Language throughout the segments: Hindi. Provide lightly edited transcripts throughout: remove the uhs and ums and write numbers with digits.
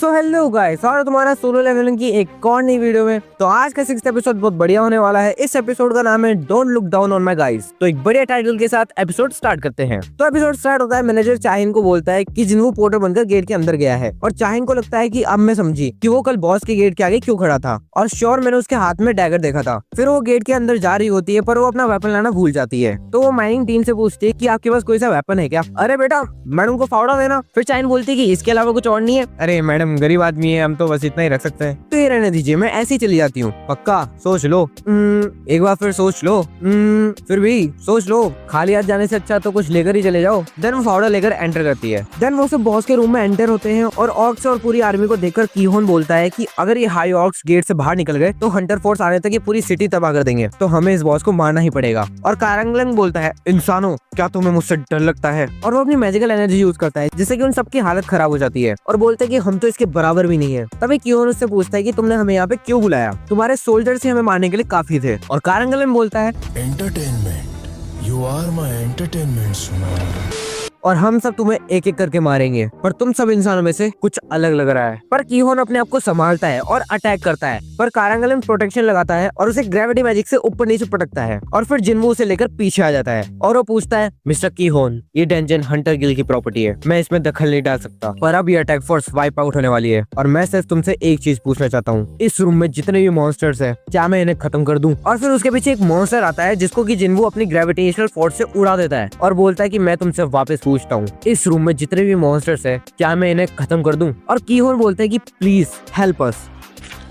सो हेलो गाइस, और तुम्हारा सोलो लेवलिंग की एक और नई वीडियो में। तो आज का 6th एपिसोड बहुत बढ़िया होने वाला है। इस एपिसोड का नाम है don't look down on my guys. तो एक बढ़िया टाइटल के साथ एपिसोड स्टार्ट करते हैं। तो एपिसोड स्टार्ट होता है, मैनेजर चाहिन को बोलता है कि जिन्हों पोर्टर बनकर गेट के अंदर गया है, और चाहिन को लगता है कि अब मैं समझी कि वो कल बॉस के गेट के आगे क्यों खड़ा था, और श्योर मैंने उसके हाथ में डैगर देखा था। फिर वो गेट के अंदर जा रही होती है, पर वो अपना वेपन लाना भूल जाती है। तो वो माइनिंग टीम से पूछती है कि आपके पास कोई सा वेपन है क्या। अरे बेटा, मैडम को फावड़ा देना। फिर चाहिन बोलती है कि इसके अलावा कुछ और नहीं है। अरे मैडम, गरीब आदमी है, हम तो बस इतना ही रख सकते हैं। तो ये रहने दीजिए, मैं ऐसे ही चली जाती हूँ। पक्का सोच लो। एक बार फिर सोच लो। फिर भी सोच लो। खाली हाथ जाने से अच्छा तो कुछ लेकर ही चले जाओ। देन वो फावड़ा लेकर एंटर करती है। देन वो सब बॉस के रूम में एंटर होते हैं, और ऑर्क्स और पूरी आर्मी को देखकर कीहोन बोलता है कि अगर ये हाई ऑर्क्स गेट से बाहर निकल गए तो हंटर फोर्स आने तक ये पूरी सिटी तबाह कर देंगे, तो हमें इस बॉस को मारना ही पड़ेगा। और कारंगलन बोलता है, इंसानों, क्या तुम्हें मुझसे डर लगता है? और वो अपनी मैजिकल एनर्जी यूज करता है, जिससे कि उन सबकी हालत खराब हो जाती है, और बोलते हैं कि हम तो इसके बराबर भी नहीं है। तभी कीहोन उससे पूछता है कि तुमने हमें यहाँ पे क्यों बुलाया? तुम्हारे सोल्जर्स ही हमें मारने के लिए काफी थे। और कारंगलन बोलता है, entertainment, you are my entertainment सुना। और हम सब तुम्हें एक एक करके मारेंगे, पर तुम सब इंसानों में से कुछ अलग लग रहा है। पर कीहोन अपने आप को संभालता है और अटैक करता है, पर कारंगलन प्रोटेक्शन लगाता है और उसे ग्रेविटी मैजिक से ऊपर नीचे पटकता है। और फिर जिन्वू उसे लेकर पीछे आ जाता है, और वो पूछता है, मिस्टर कीहोन, ये डंजन हंटर गिल्ड की प्रॉपर्टी है, मैं इसमें दखल नहीं डाल सकता, पर अब ये अटैक फोर्स वाइप आउट होने वाली है, और मैं सिर्फ तुमसे एक चीज पूछना चाहता हूँ, इस रूम में जितने भी मॉन्स्टर्स है, क्या मैं इन्हें खत्म कर दूं? और फिर उसके पीछे एक मॉन्स्टर आता है, जिसको कि जिन्वू अपनी ग्रेविटेशनल फोर्स से उड़ा देता है, और बोलता है कि मैं तुमसे वापस पूछता हूँ, इस रूम में जितने भी मॉन्स्टर्स है, क्या मैं इन्हें खत्म कर दूं? और कीहोन बोलते हैं कि प्लीज हेल्प अस।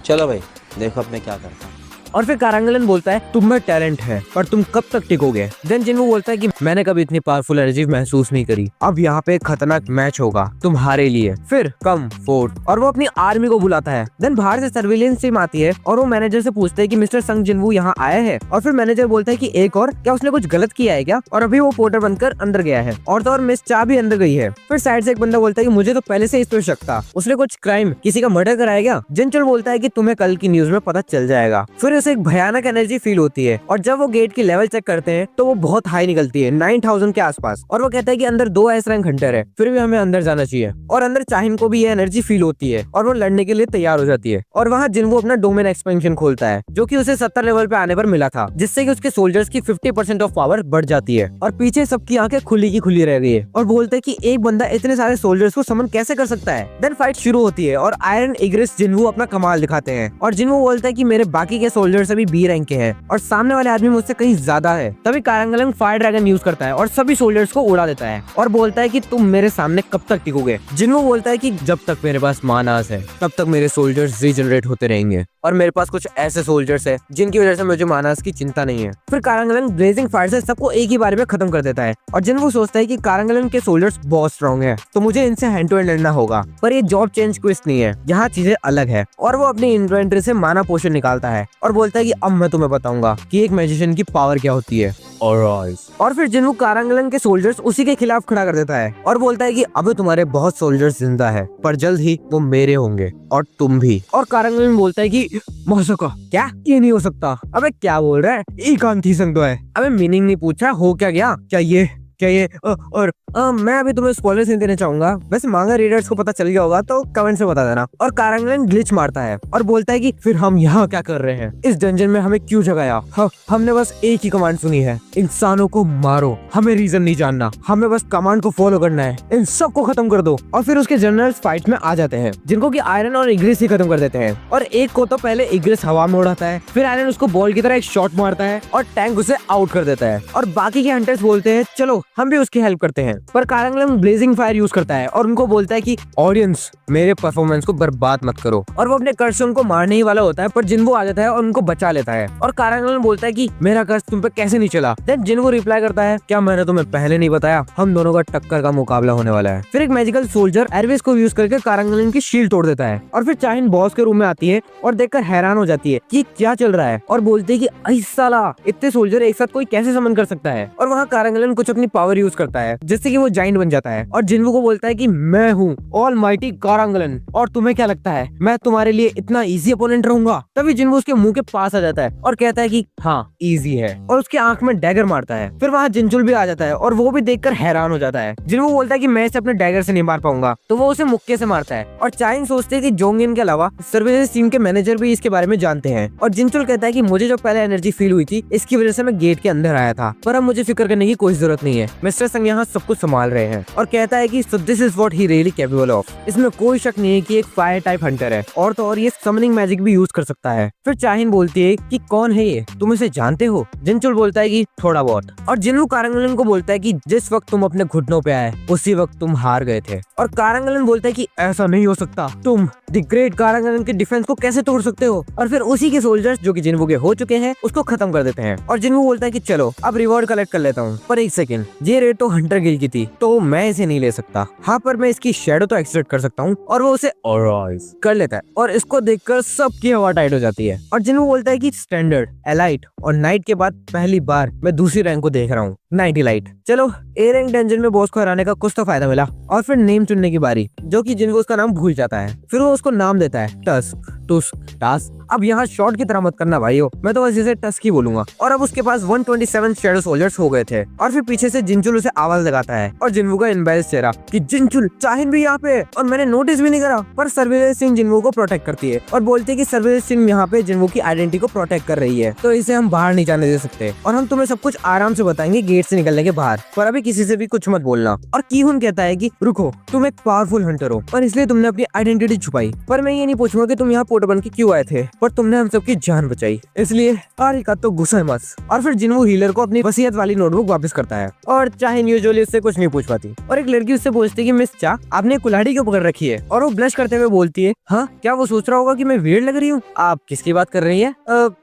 चलो भाई, देखो अब मैं क्या करता हूँ। और फिर कारंगलन बोलता है, तुम में टैलेंट है, पर तुम कब तक टिकोगे? देन जिन्वू बोलता है कि मैंने कभी इतनी पावरफुल एनर्जी महसूस नहीं करी। अब यहाँ पे एक खतरनाक मैच होगा तुम्हारे लिए, फिर कम फोर्थ। और वो अपनी आर्मी को बुलाता है। देन बाहर से सर्विलेंस टीम आती है, और वो मैनेजर से पूछते हैं कि मिस्टर संग जिन्वू यहाँ आया है। और फिर मैनेजर बोलता है कि एक और, क्या उसने कुछ गलत किया है क्या? और अभी वो पोर्टर बनकर अंदर गया है, और तो और मिस चा भी अंदर गई है। फिर साइड से एक बंदा बोलता है कि मुझे तो पहले से इस पर शक था, उसने कुछ क्राइम, किसी का मर्डर कराया क्या? जिनचुल बोलता है कि तुम्हें कल की न्यूज में पता चल जाएगा। फिर उसे एक भयानक एनर्जी फील होती है, और जब वो गेट की लेवल चेक करते हैं तो वो बहुत हाई निकलती है, 9000 के आसपास। और वो कहता है कि अंदर 2 एस रैंक हंटर है, फिर भी हमें अंदर जाना चाहिए। और अंदर चाहिन को भी ये एनर्जी फील होती है, और वो लड़ने के लिए तैयार हो जाती है। और वहाँ जिन्वू अपना डोमेन एक्सपेंशन खोलता है, जो कि उसे 70 लेवल पे आने पर मिला था, जिससे कि उसके सोल्जर्स की 50% ऑफ पावर बढ़ जाती है। और पीछे सबकी आंखें खुली की खुली रह गई है, और बोलते हैं कि एक बंदा इतने सारे सोल्जर्स को समन कैसे कर सकता है। देन फाइट शुरू होती है, और आयरन इग्रिस जिन्वू अपना कमाल दिखाते हैं, और जिन्वू बोलता है कि मेरे बाकी के सोल्जर्स अभी बी रैंक के हैं, और सामने वाले आदमी मुझसे कहीं ज्यादा है। तभी कारंगलन फायर ड्रैगन यूज करता है, और सभी सोल्जर्स को उड़ा देता है, और बोलता है कि तुम मेरे सामने कब तक टिकोगे? जिन्वू बोलता है कि जब तक मेरे पास मानास है, तब तक मेरे सोल्जर्स रीजनरेट होते रहेंगे, और मेरे पास कुछ ऐसे सोल्जर्स है जिनकी वजह से मुझे मानास की चिंता नहीं है। फिर कारंगलन ब्लेजिंग फायर से सबको एक ही बार में खत्म कर देता है, और जिन्वू सोचता है कि कारंगलन के सोल्जर्स बहुत स्ट्रॉन्ग है, तो मुझे इनसे हैंड टू हैंड लड़ना होगा। पर ये जॉब चेंज क्विस्ट नहीं है, यहाँ चीजें अलग है। और वो अपनी इन्वेंटरी से माना पोशन निकालता है, और बोलता है कि अब मैं तुम्हें बताऊंगा कि एक मैजिशियन की पावर क्या होती है। और फिर जिन्वू कारंगलन के सोल्जर्स उसी के खिलाफ खड़ा कर देता है, और बोलता है कि अब तुम्हारे बहुत सोल्जर्स जिंदा है, पर जल्द ही वो मेरे होंगे, और तुम भी। और कारंगलन बोलता है कि मौसका, क्या ये नहीं हो सकता? अबे क्या बोल रहा है, एक आंधी संग तो है। अबे मीनिंग नहीं पूछा, हो क्या गया? क्या ये और मैं अभी तुम्हें स्पॉयलर्स नहीं देना चाहूंगा, वैसे मांगा रीडर्स को पता चल गया होगा, तो कमेंट से बता देना। और कारंगलन ग्लिच मारता है, और बोलता है कि फिर हम यहाँ क्या कर रहे हैं? इस डंजन में हमें क्यों जगाया? हमने बस एक ही कमांड सुनी है, इंसानों को मारो, हमें रीजन नहीं जानना, हमें बस कमांड को फॉलो करना है, इन सबको खत्म कर दो। और फिर उसके जनरल्स फाइट में आ जाते हैं, जिनको कि आयरन और इग्रिस ही खत्म कर देते हैं। और एक को तो पहले इग्रिस हवा में उड़ाता है, फिर आयरन उसको बॉल की तरह एक शॉट मारता है, और टैंक उसे आउट कर देता है। और बाकी के हंटर्स बोलते हैं चलो हम भी उसकी हेल्प करते हैं, पर कारंगलन ब्लेजिंग फायर यूज करता है, और उनको बोलता है कि ऑडियंस, मेरे परफॉर्मेंस को बर्बाद मत करो। और वो अपने कर्ज से उनको मारने ही वाला होता है, पर जिन्वू आ जाता है और उनको बचा लेता है। और कारंगलन बोलता है कि मेरा कर्ज तुम पे कैसे नहीं चला? देन जिन्वू रिप्लाई करता है, क्या मैंने तुम्हें पहले नहीं बताया? हम दोनों का टक्कर का मुकाबला होने वाला है। फिर एक मैजिकल सोल्जर एरविस को यूज करके कारंगलन की शील्ड तोड़ देता है, और फिर चाहिन बॉस के रूम में आती है, और देखकर हैरान हो जाती है कि क्या चल रहा है, और बोलती है कि साला, इतने सोल्जर एक साथ कोई कैसे समन कर सकता है? और वहाँ कारंगलन कुछ अपनी पावर यूज करता है, जिससे जिससे कि वो जाइंट बन जाता है और जिन्वू को बोलता है कि मैं हूँ ऑलमाइटी कारांगलन और तुम्हें क्या लगता है मैं तुम्हारे लिए इतना इजी अपोनेंट रहूंगा। तभी जिन्वू उसके मुंह के पास आ जाता है और कहता है कि हाँ इजी है और उसकी आंख में डैगर मारता है। फिर वहाँ जिनचुल भी आ जाता है और वो भी देखकर हैरान हो जाता है। जिन्वू बोलता है कि मैं इसे अपने डैगर से नहीं मार पाऊंगा, तो वो उसे मुक्के से मारता है और चाइंग सोचते हैं कि जोंगिन के अलावा सर्विसेज टीम के मैनेजर भी इसके बारे में जानते हैं। और जिनचुल कहता है कि मुझे जो पहले एनर्जी फील हुई थी इसकी वजह से मैं गेट के अंदर आया था, पर अब मुझे फिक्र करने की कोई जरूरत नहीं है, मिस्टर संग यहाँ सब कुछ संभाल रहे हैं। और कहता है कि so this is what he really capable of. इसमें कोई शक नहीं है कि एक फायर टाइप हंटर है और तो और ये समनिंग मैजिक भी यूज कर सकता है। फिर चाहिन बोलती है कि कौन है ये, तुम इसे जानते हो? जिनचुल बोलता है कि थोड़ा बहुत। और जिन्वू कारांगलन को बोलता है कि जिस वक्त तुम अपने घुटनों पे आए उसी वक्त तुम हार गए थे। और कारांगलन बोलता है कि ऐसा नहीं हो सकता, तुम द ग्रेट कारांगलन के डिफेंस को कैसे तोड़ सकते हो? और फिर उसी के सोल्जर्स जो कि जिन्वू के हो चुके हैं उसको खत्म कर देते हैं। और जिन्वू बोलता है कि चलो अब रिवॉर्ड कलेक्ट कर लेता हूँ, पर एक सेकंड, ये रेड तो हंटर गिल की थी तो मैं इसे नहीं ले सकता। हाँ पर मैं इसकी शेडो तो एक्सट्रैक्ट कर सकता हूँ। और वो उसे ऑराइज कर लेता है और इसको देखकर सबकी हवा टाइट हो जाती है। और जिन्वू बोलता है कि स्टैंडर्ड, एलाइट और नाइट के बाद पहली बार मैं दूसरी रैंक को देख रहा हूँ, 90 लाइट। चलो ए रैंक डंजन में बॉस को हराने का कुछ तो फायदा मिला। और फिर नेम चुनने की बारी, जो कि जिन्वू उसका नाम भूल जाता है। फिर वो उसको नाम देता है टस्क, टुस्क, टास्क। अब यहाँ शॉर्ट की तरह मत करना भाइयों, मैं तो बस इसे टस्क ही बोलूंगा। और अब उसके पास 127 शैडो सोल्जर्स हो गए थे। और फिर पीछे से जिनचुल उसे आवाज लगाता है और जिन्वू का एम्बैरेस चेहरा कि जिनचुल चाहिन भी यहाँ पे और मैंने नोटिस भी नहीं करा। पर सर्विलेंस टीम जिन्वू को प्रोटेक्ट करती है और बोलती है कि सर्विलेंस टीम यहाँ पे जिन्वू की आइडेंटिटी को प्रोटेक्ट कर रही है, तो इसे हम बाहर नहीं जाने दे सकते और हम तुम्हें सब कुछ आराम से बताएंगे गेट से निकलने के बाहर, पर अभी किसी से भी कुछ मत बोलना। और कीहुन कहता है कि रुको, तुम एक पावरफुल हंटर हो और इसलिए तुमने अपनी आइडेंटिटी छुपाई, पर मैं ये नहीं पूछूंगा कि तुम यहाँ पोर्टर बन के क्यों आए थे, पर तुमने हम सबकी जान बचाई, इसलिए आरी का तो गुस्सा मत। और फिर जिन्वू हीलर को अपनी वसीयत वाली नोटबुक वापस करता है और चाहिन यूजुअली उससे कुछ नहीं पूछ पाती। और एक लड़की उससे पूछती है कि मिस चा, आपने कुल्हाड़ी क्यों पकड़ रखी है? और वो ब्लश करते हुए बोलती है, हाँ क्या वो सोच रहा होगा कि मैं वियर्ड लग रही हूँ? आप किसकी बात कर रही है?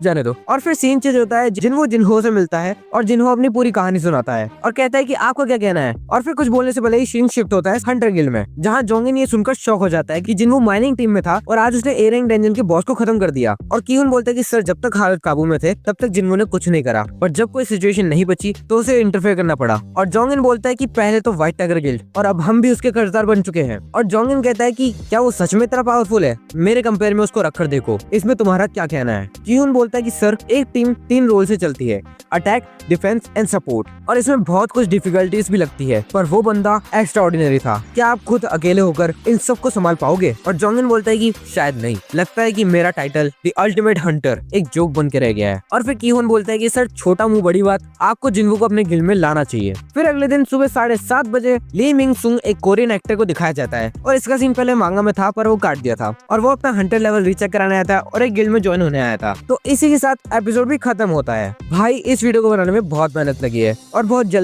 जाने दो। और फिर सीन चेंज होता है, जिन्वू जिन्हो से मिलता है और जिन्हो अपनी पूरी कहानी सुनाता है और कहता है कि आपको क्या कहना है। और फिर कुछ बोलने से पहले ही सीन शिफ्ट होता है हंटर गिल्ड में, जहाँ जोंगिन ये सुनकर शॉक हो जाता है कि जिन्वू माइनिंग टीम में था और आज उसने ए रैंक डंजन के बॉस को खत्म कर दिया। और कीहुन बोलता है कि सर जब तक हालत काबू में थे तब तक जिन्वू ने कुछ नहीं करा, पर जब कोई सिचुएशन नहीं बची तो उसे इंटरफेयर करना पड़ा। और जोंगिन बोलता है कि पहले तो व्हाइट टाइगर गिल्ड और अब हम भी उसके कर्जदार बन चुके हैं। और जोंगिन कहता है कि क्या वो सच में इतना पावरफुल है? मेरे कंपेयर में उसको रखकर देखो, इसमें तुम्हारा क्या कहना है? कीहुन बोलता है कि सर एक टीम 3 रोल से चलती है, अटैक, डिफेंस एंड सपोर्ट, और इसमें बहुत कुछ डिफिकल्टीज भी लगती है, पर वो बंदा एक्स्ट्राऑर्डिनरी था। क्या आप खुद अकेले होकर इन सब को संभाल पाओगे? और जोंगिन बोलता है कि शायद नहीं, लगता है कि मेरा टाइटल द अल्टीमेट हंटर एक जोक बन के रह गया है। और फिर कीहुन बोलता है कि सर छोटा मुंह बड़ी बात, आपको जिन्वू को अपने गिल्ड में लाना चाहिए। फिर अगले दिन सुबह 7:30 बजे ली मिंग सुंग एक कोरियन एक्टर को दिखाया जाता है और इसका सीन पहले मांगा में था पर वो काट दिया था और वो अपना हंटर लेवल रीचेक कराने आया था और एक गिल्ड में ज्वाइन होने आया था। तो इसी के साथ एपिसोड भी खत्म होता है। भाई इस वीडियो को बनाने में बहुत मेहनत लगी है और बहुत जल्दी